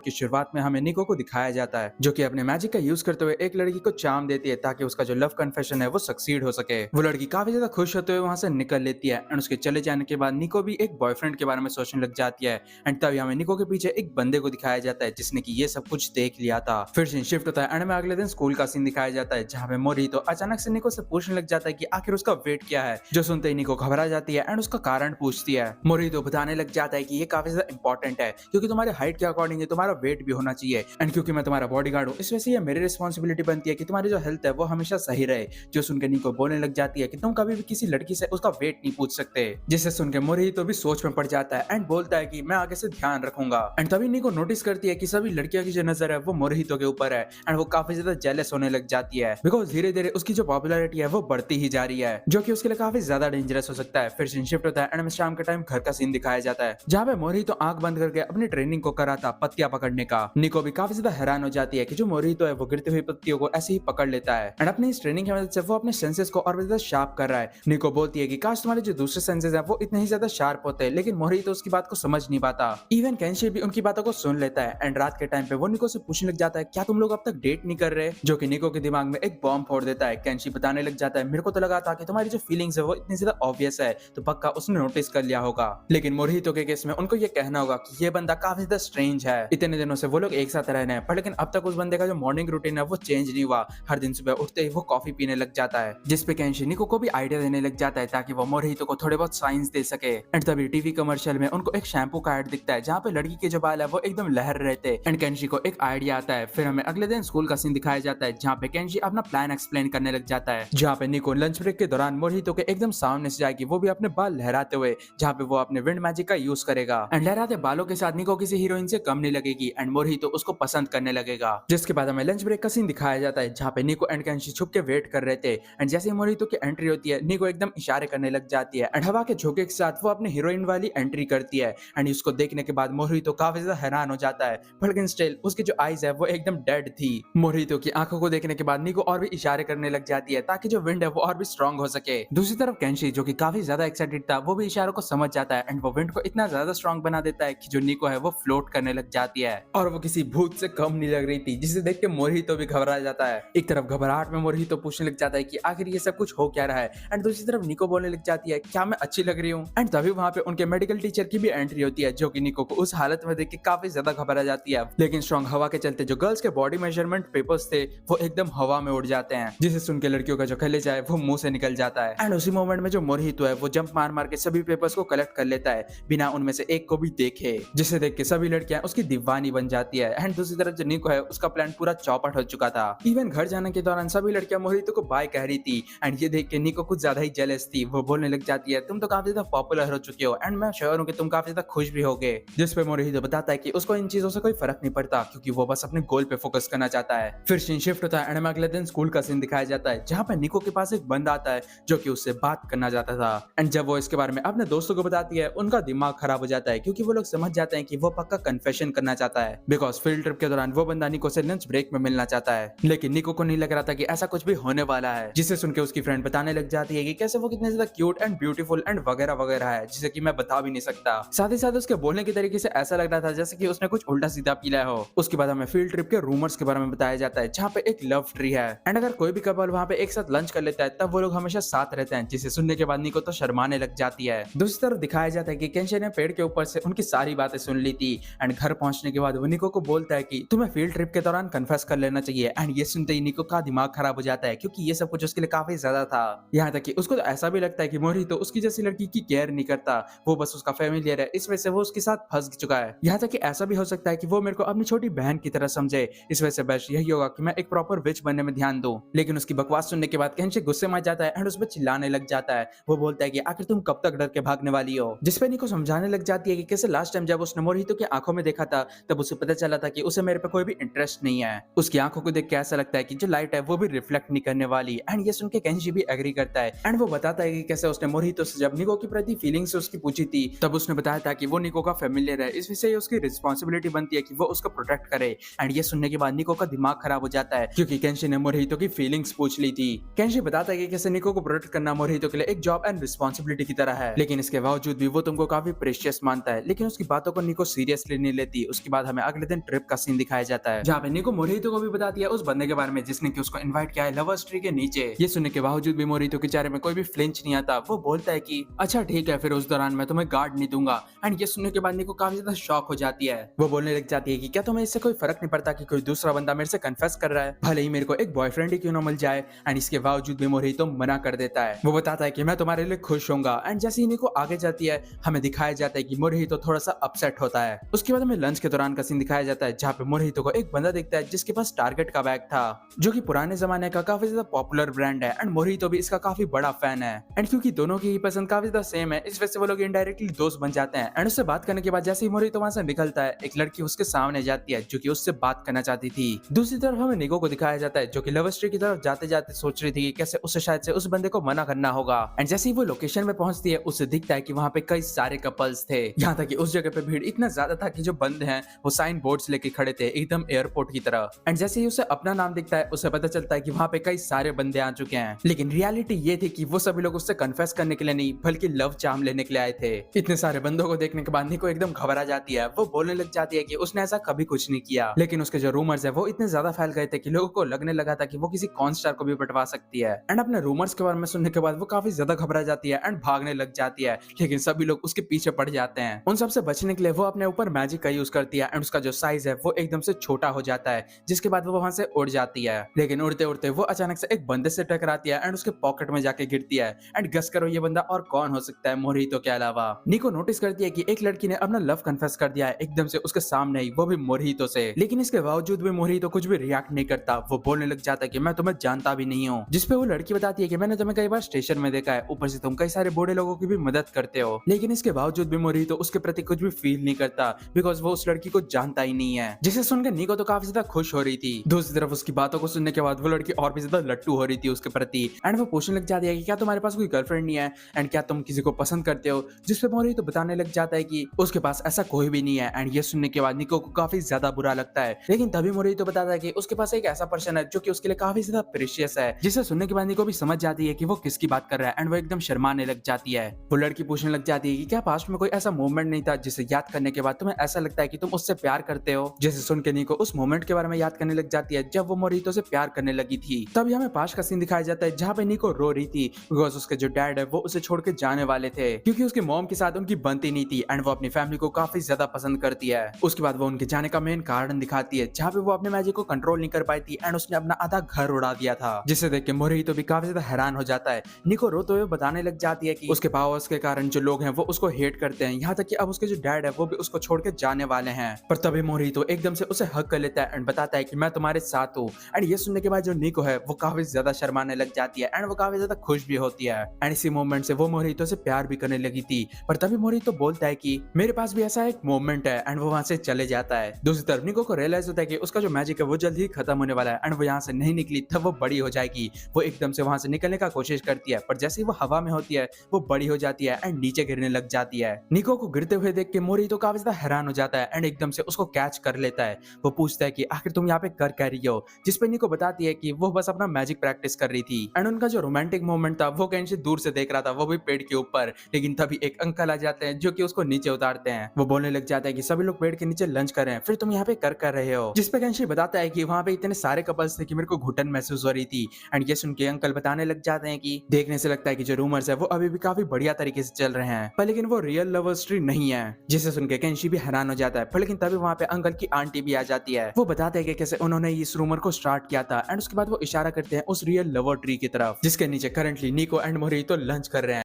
की शुरुआत में हमें निको को दिखाया जाता है जो कि अपने मैजिक का यूज करते हुए एक लड़की को चार्म देती है ताकि उसका जो लव कन्फेशन है वो सक्सीड हो सके। वो लड़की काफी ज्यादा खुश होते हुए वहां से निकल लेती है एंड उसके चले जाने के बाद निको भी एक बॉयफ्रेंड के बारे में सोचने लग जाती है। एंड तभी हमें निको के पीछे एक बंदे को दिखाया जाता है जिसने की ये सब कुछ देख लिया था। फिर सीन शिफ्ट होता है एंड में अगले दिन स्कूल का सीन दिखाया जाता है जहाँ पे मोरी तो अचानक से निको से पूछने लग जाता है कि आखिर उसका वेट क्या है। जो सुनते ही निको घबरा जाती है एंड उसका कारण पूछती है। मोरी तो बताने लग जाता है कि ये काफी ज्यादा इंपॉर्टेंट है क्योंकि तुम्हारे हाइट के अकॉर्डिंग तुम्हारा वेट भी होना चाहिए एंड क्योंकि मैं तुम्हारा बॉडीगार्ड हूँ इस वजह से ये मेरी रिस्पॉन्सिबिलिटी बनती है कि तुम्हारी जो हेल्थ है वो हमेशा सही रहे। जो सुनकर निको बोलने लग जाती है कि तुम कभी भी किसी लड़की से उसका वेट नहीं पूछ सकते। जिसे सुनकर मोरी तो भी सोच में पड़ जाता है एंड बोलता है कि मैं आगे से ध्यान रखूंगा। एंड तभी निको नोटिस करती है कि सभी लड़कियों की जो नजर है वो मोरहितो के ऊपर है एंड वो काफी ज्यादा जेलस होने लग जाती है बिकॉज धीरे धीरे उसकी जो पॉपुलैरिटी है वो बढ़ती ही जा रही है जो कि उसके लिए काफी ज्यादा डेंजरस हो सकता है। फिर सीन शिफ्ट होता है एंड में शाम के टाइम घर का सीन दिखाया जाता है जहाँ पे मोरहितो आंख बंद करके अपनी ट्रेनिंग को कराता पत्तियां पकड़ने का। निको भी काफी ज्यादा हैरान हो जाती है कि जो मोरहितो है वो गिरती हुई पत्तियों को ऐसे ही पकड़ लेता है एंड अपनी इस ट्रेनिंग की मदद से वो अपने सेंसेस को और भी ज्यादा शार्प कर रहा है। निको बोलती है कि काश तुम्हारे जो दूसरे सेंसेस हैं वो इतने ही ज्यादा शार्प होते हैं लेकिन मोरहितो उसकी बात को समझ नहीं पाता। इवन केंशी भी उनकी बातों को सुन लेता है एंड रात के टाइम पे वो निको से पूछने लग जाता है क्या तुम लोग अब तक डेट नहीं कर रहे, जो कि निको के दिमाग में एक बॉम्ब फोड़ देता है। केंशी बताने लग जाता है मेरे को तो लगा था कि तुम्हारी जो फीलिंग्स है वो इतनी ज्यादा ऑब्वियस है तो पक्का उसने नोटिस कर लिया होगा, लेकिन मोरहितो के केस में उनको ये कहना होगा कि ये बंदा काफी ज्यादा स्ट्रेंज है। इतने दिनों से वो लोग एक साथ रह रहे हैं पर लेकिन अब तक उस बंदे का जो मॉर्निंग रूटीन है वो चेंज नहीं हुआ। हर दिन सुबह उठते ही वो कॉफी पीने लग जाता है जिसपे केंशी निको को भी आइडिया देने लग जाता है ताकि वो मोरहितो को थोड़े बहुत साइंस दे सके। एंड तभी टीवी कमर्शियल में उनको एक शैम्पू का एड दिखता है जहाँ पे लड़की के जो बाल है वो एकदम लहर रहे थे एंड केंशी को एक आइडिया आता है। फिर हमें अगले दिन स्कूल का सीन दिखाया जाता है जहाँ पे केंशी अपना प्लान एक्सप्लेन करने लग जाता है जहाँ पे निको लंच ब्रेक के दौरान मोरहितो के एकदम सामने से जाएगी वो भी अपने बाल लहराते हुए, जहाँ पे वो अपने विंड मैजिक का यूज करेगा एंड लहराते बालों के साथ निको किसी हीरोइन से कम नहीं लगेगी एंड मोरहितो उसको पसंद करने लगेगा। जिसके बाद हमें लंच ब्रेक का सीन दिखाया जाता है जहाँ पे निको एंड केंशी छुप के वेट कर रहे थे एंड जैसे ही मोरहितो की एंट्री होती है निको एकदम इशारे करने लग जाती है एंड हवा के झोंके के साथ वो अपने हीरोइन वाली एंट्री करती है एंड उसको देखने के बाद मोरहितो काफी ज्यादा हैरान हो जाता है लेकिन स्टिल उसकी जो आईज है वो एकदम डेड थी। मोरहितो की आंखों को देखने के बाद निको और भी इशारे करने लग जाती है ताकि जो विंड है वो और भी स्ट्रॉन्ग हो सके। दूसरी तरफ केंशी जो कि काफी ज्यादा एक्साइटेड था वो भी इशारों को समझ जाता है एंड वो विंड को इतना ज्यादा स्ट्रॉन्ग बना देता है कि जो निको है वो फ्लोट करने लग जाती है और वो किसी भूत से कम नहीं लग रही थी, जिसे देख के मोरहितो भी घबरा जाता है। एक तरफ घबराहट में मोरहितो पूछने लग जाता है कि आखिर ये सब कुछ हो क्या रहा है एंड दूसरी तरफ निको बोलने लग जाती है क्या मैं अच्छी लग रही हूँ। एंड तभी वहाँ पे उनके मेडिकल टीचर की भी एंट्री होती है जो कि निको को उस हालत में देख के काफी ज्यादा घबरा जाती है, लेकिन स्ट्रॉन्ग हवा के चलते जो गर्ल्स के बॉडी मेजरमेंट पेपर्स थे वो एकदम हवा में उड़ जाते हैं जिसे सुन के लड़कियों का जो कलेजा है वो मुंह से निकल जाता है। एंड उसी मोमेंट में जो मोरहितो है वो जंप मार मार के सभी पेपर्स को कलेक्ट कर लेता है बिना उनमें से एक को भी देखे, जिसे देख के सभी लड़कियां उसकी दीवानी बन जाती है। एंड दूसरी तरफ जो निको है उसका प्लान पूरा चौपट हो चुका था। इवन घर जाने के दौरान सभी लड़कियां मोरहितो को बाय कह रही थी एंड ये देख के निको कुछ ज्यादा ही जेलस थी। वो बोलने लग जाती है तुम तो काफी ज्यादा पॉपुलर हो चुके हो एंड मैं श्योर हूँ कि तुम काफी ज्यादा खुश भी होगे, जिस पे मोरहितो बताता है कि उसको इन चीजों से कोई फर्क नहीं पड़ता क्योंकि वो बस अपने गोल पे फोकस करना चाहता है। फिर सीन शिफ्ट होता है एंड अगले दिन स्कूल का सीन दिखाया जाता है जहाँ पे निको के पास एक बंदा आता है जो कि उससे बात करना चाहता था एंड जब वो इसके बारे में अपने दोस्तों को बताती है उनका दिमाग खराब हो जाता है क्योंकि वो लोग समझ जाते हैं कि वो पक्का कन्फेशन करना चाहता है बिकॉज फील्ड ट्रिप के दौरान वो बंदा निको से लंच ब्रेक में मिलना चाहता है, लेकिन निको को नहीं लग रहा था कि ऐसा कुछ भी होने वाला है। जिसे सुन के उसकी फ्रेंड बताने लग जाती है कि कैसे वो कितने ज्यादा क्यूट एंड ब्यूटीफुल एंड वगैरह वगैरह है जिसे कि मैं बता भी नहीं सकता। साथ ही साथ उसके बोलने के तरीके से ऐसा लग रहा था जैसे कि उसने कुछ उल्टा सीधा पीला हो। उसके बाद हमें फील्ड ट्रिप के रूमर्स के बारे में बताया जाता है जहाँ पे एक लव ट्री है एंड अगर कोई भी कपल वहाँ पे एक साथ लंच कर लेता है तब वो लोग हमेशा साथ रहते हैं, जिसे सुनने के बाद निको तो शर्माने लग जाती है। दूसरी तरफ दिखाया जाता है कि केंशी ने पेड़ के ऊपर से उनकी सारी बातें सुन ली थी एंड घर पहुंचने के बाद वो निको को बोलता है कि तुम्हें फील्ड ट्रिप के दौरान कन्फेस कर लेना चाहिए एंड ये सुनते ही निको का दिमाग खराब हो जाता है क्योंकि ये सब कुछ उसके लिए काफी ज्यादा था। यहाँ तक कि उसको तो ऐसा भी लगता है कि मोरहितो उसकी जैसी लड़की की केयर नहीं करता, वो बस उसका फेमिलियर है, इस वजह से वो उसके साथ फंस चुका है। यहाँ तक कि ऐसा भी हो सकता है कि वो मेरे को अपनी छोटी बहन की तरह समझे, इस वजह से बेस्ट यही होगा कि मैं एक प्रॉपर विच बनने में ध्यान दूं। लेकिन उसकी बकवास सुनने के बाद केंशी गुस्से में आ जाता है एंड उस पर चिल्लाने लग जाता है। वो बोलता है कि आखिर तुम कब तक डर के भागने वाली हो, जिस पे निको समझाने लग जाती है कि कैसे लास्ट टाइम जब उसने मोरहितो की आंखों में देखा था तब उसे पता चला था कि उसे मेरे पे कोई भी इंटरेस्ट नहीं है। उसकी आंखों को देख के ऐसा लगता है कि जो लाइट है वो भी रिफ्लेक्ट नहीं करने वाली एंड ये सुन के केंशी भी एग्री करता है एंड वो बताता है कि कैसे उसने मोरहितो से जब निको के प्रति फीलिंग्स उसकी पूछी थी तब उसने बताया था कि वो निको का फेमिलियर है, इस वजह से उसकी रिस्पॉन्सिबिलिटी बनती है कि वो उसको प्रोटेक्ट करे। एंड ये सुनने के बाद निको का दिमाग खराब हो जाता है क्योंकि केंशी ने मोरहितो की फीलिंग्स पूछ ली थी। केंशी बताता है कि कैसे निको को प्रोटेक्ट करना मोरहितो के लिए एक जॉब एंड रिस्पॉन्सिबिलिटी की तरह है, लेकिन इसके बावजूद भी वो तुमको काफी प्रेशियस मानता है। लेकिन उसकी बातों को निको सीरियसली नहीं लेती, उसकी उसके बाद हमें अगले दिन ट्रिप का सीन दिखाया जाता है, जहाँ पे निको मोहितो को भी बताती है उस बंदे के बारे में जिसने कि उसको इनवाइट किया है लवर्स ट्री के नीचे। ये सुनने के बावजूद भी मोहितो के चेहरे में कोई भी फ्लिंच नहीं आता। वो बोलता है कि अच्छा ठीक है, फिर उस दौरान मैं तुम्हें गार्ड नहीं दूंगा। एंड ये सुनने के बाद निको काफी ज्यादा शॉक हो जाती है। वो बोलने लग जाती है कि क्या तुम्हें इससे कोई फर्क नहीं पड़ता कि कोई दूसरा बंदा मेरे से कन्फेस कर रहा है, भले ही मेरे को एक बॉयफ्रेंड ही क्यों ना मिल जाए। एंड इसके बावजूद भी मोहितो मना कर देता है। वो बताता है कि मैं तुम्हारे लिए खुश होऊंगा। एंड जैसे ही निको आगे जाती है हमें दिखाया जाता है कि मोहितो थोड़ा सा अपसेट होता है। उसके बाद हमें लंच के दौरान का सीन दिखाया जाता है, जहाँ पे मोहितो को एक बंदा दिखता है जिसके पास टारगेट का बैग था, जो कि पुराने जमाने का काफी ज्यादा पॉपुलर ब्रांड है। एंड मोहितो भी इसका काफी बड़ा फैन है। एंड क्योंकि दोनों की ही पसंद काफी ज्यादा सेम है, इस वजह से वो लोग इनडायरेक्टली दोस्त बन जाते हैं। एंड उससे बात करने के बाद जैसे ही मोहितो वहां से निकलता है, एक लड़की उसके सामने जाती है जो कि उससे बात करना चाहती थी। दूसरी तरफ हमें निको को दिखाया जाता है जो कि लव स्ट्री की तरफ जाते जाते सोच रही थी कि कैसे उसे शायद से उस बंदे को मना करना होगा। एंड जैसे ही वो लोकेशन में पहुंचती है उसे दिखता है कि वहां पे कई सारे कपल्स थे। यहाँ तक कि उस जगह पे भीड़ इतना ज्यादा था कि जो बंदे हैं वो साइन बोर्ड्स लेके खड़े थे एकदम एयरपोर्ट की तरह। एंड जैसे ही उसे अपना नाम दिखता है उसे पता चलता है कि वहां पे कई सारे बंदे आ चुके हैं। लेकिन रियलिटी ये थी कि वो सभी लोग उससे कन्फेस करने के लिए नहीं बल्कि लव चार्म लेने के लिए आए थे। इतने सारे बंदों को देखने के बाद निको एकदम घबरा जाती है। वो बोलने लग जाती है कि उसने ऐसा कभी कुछ नहीं किया, लेकिन उसके जो रूमर्स है वो इतने ज्यादा फैल गए थे कि लोगों को लगने लगा था कि वो किसी कॉर्न स्टार को भी पटवा सकती है। एंड अपने रूमर्स के बारे में सुनने के बाद वो काफी ज्यादा घबरा जाती है एंड भागने लग जाती है, लेकिन सभी लोग उसके पीछे पड़ जाते हैं। उन सबसे बचने के लिए वो अपने ऊपर मैजिक का यूज करती है एंड उसका जो साइज है वो एकदम से छोटा हो जाता है, जिसके बाद वो वहां से उड़ जाती है। लेकिन उड़ते उड़ते वो अचानक से एक बंदे से टकराती है एंड उसके पॉकेट में जाके गिरती है। एंड गस करो ये बंदा और कौन हो सकता है मोहितो के अलावा। निको नोटिस करती है कि एक लड़की ने अपना लव कन्फेस कर दिया है एकदम से उसके सामने ही, वो भी मोहितो से। लेकिन इसके बावजूद भी मोहितो कुछ भी रिएक्ट नहीं करता। वो बोलने लग जाता है कि मैं तुम्हें जानता भी नहीं हूँ। जिसपे वो लड़की बताती है कि मैंने तुम्हें कई बार स्टेशन में देखा है, ऊपर से तुम कई सारे बूढ़े लोगों की भी मदद करते हो। लेकिन इसके बावजूद भी मोहितो उसके प्रति कुछ भी फील नहीं करता, बिकॉज वो उस लड़की को जानता ही नहीं है। जिसे सुनकर निको तो काफी ज्यादा खुश हो रही थी। दूसरी तरफ उसकी बातों को सुनने के बाद वो लड़की और भी ज्यादा लट्टू हो रही थी उसके प्रति। एंड वो पूछने लग जाती है कि क्या तुम्हारे पास कोई गर्लफ्रेंड नहीं है एंड क्या तुम किसी को पसंद करते हो। जिसपे मोहितो बताने लग जाता है कि उसके पास ऐसा कोई भी नहीं है। एंड ये सुनने के बाद निको को काफी ज्यादा बुरा लगता है। लेकिन तभी मोहितो बताता है कि उसके पास एक ऐसा पर्सन है जो कि उसके लिए काफी ज्यादा प्रेशियस है। जिसे सुनने के बाद निको भी समझ जाती है कि वो किसकी बात कर रहा है एंड वो एकदम शर्माने लग जाती है। वो लड़की पूछने लग जाती है कि क्या पास्ट में कोई ऐसा मोमेंट नहीं था जिसे याद करने के बाद तुम्हें ऐसा लगता है कि तुम उससे प्यार करते हो। जैसे सुन के निको उस मोमेंट के बारे में याद करने लग जाती है जब वो मोहितो से प्यार करने लगी थी। तभी हमें पास्ट का सीन दिखाया जाता है जहाँ पे निको रो रही थी बिकॉज उसके जो डैड है वो उसे छोड़ के जाने वाले थे, क्योंकि उसकी मॉम के साथ उनकी बनती नहीं थी एंड वो अपनी फैमिली को काफी ज्यादा पसंद करती है। उसके बाद वो उनके जाने का मेन कारण दिखाती है जहाँ पे वो अपने मैजिक को कंट्रोल नहीं कर पाई थी एंड उसने अपना आधा घर उड़ा दिया था, जिसे देख के मोहितो भी काफी ज्यादा हैरान हो जाता है। निको रोते हुए बताने लग जाती है कि उसके पावर्स के कारण जो लोग हैं वो उसको हेट करते हैं, यहाँ तक कि अब उसके जो डैड है वो भी उसको छोड़ के जाने वाले हैं। पर तभी मोहितो एकदम से उसे हक कर लेता है एंड बताता है कि मैं तुम्हारे साथ हूँ। एंड ये सुनने के बाद जो निको है वो काफी ज्यादा शर्माने लग जाती है एंड वो काफी ज्यादा खुश भी होती है। एंड इसी मोमेंट से वो मोहितो से प्यार भी करने लगी थी। पर तभी मोहितो बोलता है कि मेरे पास भी ऐसा एक मोमेंट है एंड वो वहां से चले जाता है। दूसरी तरफ निको को रियलाइज होता है कि उसका जो मैजिक है वो जल्द ही खत्म होने वाला है एंड वो यहाँ से नहीं निकली तब वो बड़ी हो जाएगी। वो एकदम से वहां से निकलने का कोशिश करती है, पर जैसे ही वो हवा में होती है वो बड़ी हो जाती है एंड नीचे गिरने लग जाती है। निको को गिरते हुए देख के मोहितो काफी ज्यादा हैरान हो जाता है एंड एकदम से उसको कैच कर लेता है। वो पूछता है कि आखिर तुम यहाँ पे कर क्या रही हो, जिसपे निको बताती है कि वो बस अपना मैजिक प्रैक्टिस कर रही थी। एंड उनका जो रोमांटिक मोमेंट था वो कहीं से दूर से देख रहा था, वो भी पेड़ के ऊपर। लेकिन तभी एक अंकल आ जाते हैं जो कि उसको नीचे उतारते हैं। वो बोलने लग जाता है कि सभी लोग पेड़ के नीचे लंच कर रहे हैं, फिर तुम यहाँ पे कर रहे हो। जिसपे कैंशी बताता है कि वहाँ पे इतने सारे कपल्स थे कि मेरे को घुटन महसूस हो रही थी। एंड ये सुन के अंकल बताने लग जाते हैं कि देखने से लगता है कि जो रूमर्स है वो अभी भी काफी बढ़िया तरीके से चल रहे हैं, पर लेकिन वो रियल लव स्टोरी नहीं है। जिसे सुन के कैंशी भी हैरान हो जाता है। पर लेकिन तभी वहाँ पे अंकल की आंटी भी आ जाती है। वो बताते हैं कि कैसे उन्होंने इस रूमर को स्टार्ट किया था एंड उसके बाद वो इशारा करते हैं उस रियल लवर ट्री की तरफ, जिसके नीचे करंटली निको एंड मोहितो लंच कर रहे हैं।